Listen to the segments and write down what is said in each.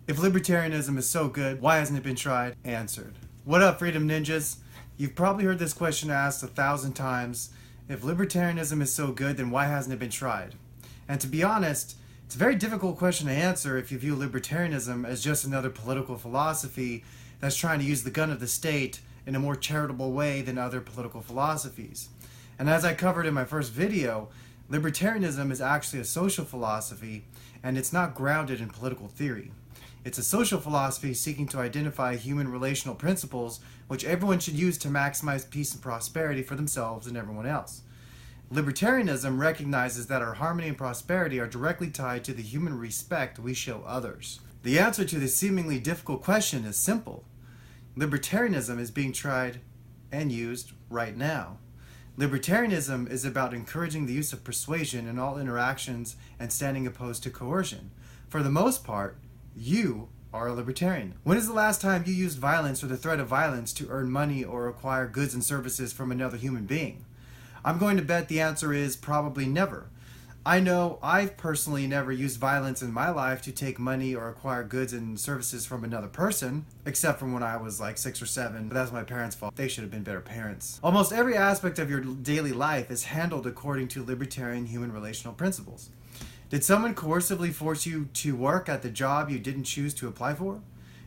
If libertarianism is so good, why hasn't it been tried? Answered. What up, Freedom Ninjas? You've probably heard this question asked 1,000 times. If libertarianism is so good, then why hasn't it been tried? And to be honest, it's a very difficult question to answer if you view libertarianism as just another political philosophy that's trying to use the gun of the state in a more charitable way than other political philosophies. And as I covered in my first video, libertarianism is actually a social philosophy, and it's not grounded in political theory. It's a social philosophy seeking to identify human relational principles which everyone should use to maximize peace and prosperity for themselves and everyone else. Libertarianism recognizes that our harmony and prosperity are directly tied to the human respect we show others. The answer to this seemingly difficult question is simple. Libertarianism is being tried and used right now. Libertarianism is about encouraging the use of persuasion in all interactions and standing opposed to coercion. For the most part, you are a libertarian. When is the last time you used violence or the threat of violence to earn money or acquire goods and services from another human being? I'm going to bet the answer is probably never. I know I've personally never used violence in my life to take money or acquire goods and services from another person, except from when I was like 6 or 7, but that's my parents' fault. They should have been better parents. Almost every aspect of your daily life is handled according to libertarian human relational principles. Did someone coercively force you to work at the job you didn't choose to apply for?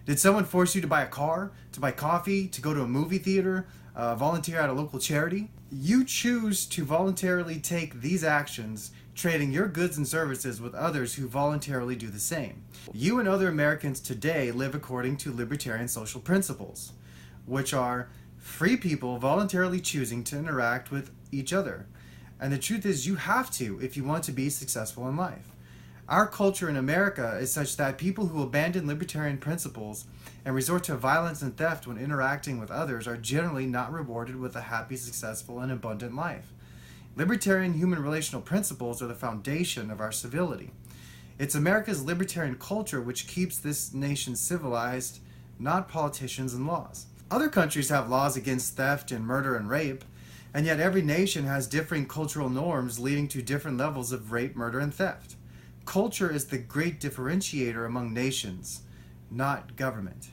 Did someone force you to buy a car, to buy coffee, to go to a movie theater, volunteer at a local charity? You choose to voluntarily take these actions, trading your goods and services with others who voluntarily do the same. You and other Americans today live according to libertarian social principles, which are free people voluntarily choosing to interact with each other. And the truth is, you have to if you want to be successful in life. Our culture in America is such that people who abandon libertarian principles and resort to violence and theft when interacting with others are generally not rewarded with a happy, successful, and abundant life. Libertarian human relational principles are the foundation of our civility. It's America's libertarian culture which keeps this nation civilized, not politicians and laws. Other countries have laws against theft and murder and rape, and yet every nation has differing cultural norms leading to different levels of rape, murder, and theft. Culture is the great differentiator among nations, not government.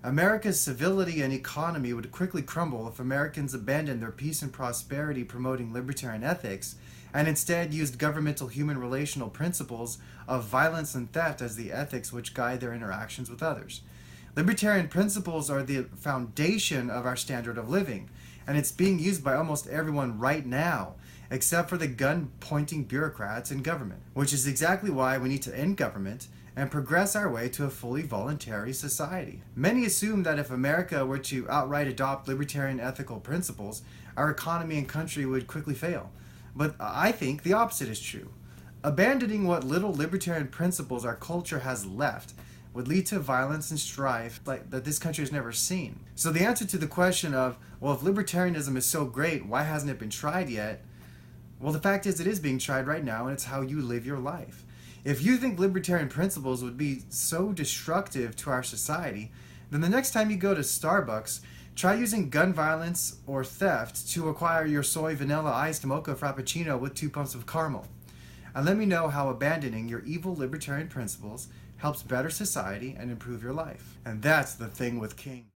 America's civility and economy would quickly crumble if Americans abandoned their peace and prosperity promoting libertarian ethics and instead used governmental human relational principles of violence and theft as the ethics which guide their interactions with others. Libertarian principles are the foundation of our standard of living, and it's being used by almost everyone right now, except for the gun-pointing bureaucrats in government, which is exactly why we need to end government and progress our way to a fully voluntary society. Many assume that if America were to outright adopt libertarian ethical principles, our economy and country would quickly fail. But I think the opposite is true. Abandoning what little libertarian principles our culture has left would lead to violence and strife like that this country has never seen. So the answer to the question of, well, if libertarianism is so great, why hasn't it been tried yet? Well, the fact is it is being tried right now, and it's how you live your life. If you think libertarian principles would be so destructive to our society, then the next time you go to Starbucks, try using gun violence or theft to acquire your soy vanilla iced mocha frappuccino with 2 pumps of caramel. And let me know how abandoning your evil libertarian principles helps better society and improve your life. And that's the thing with King.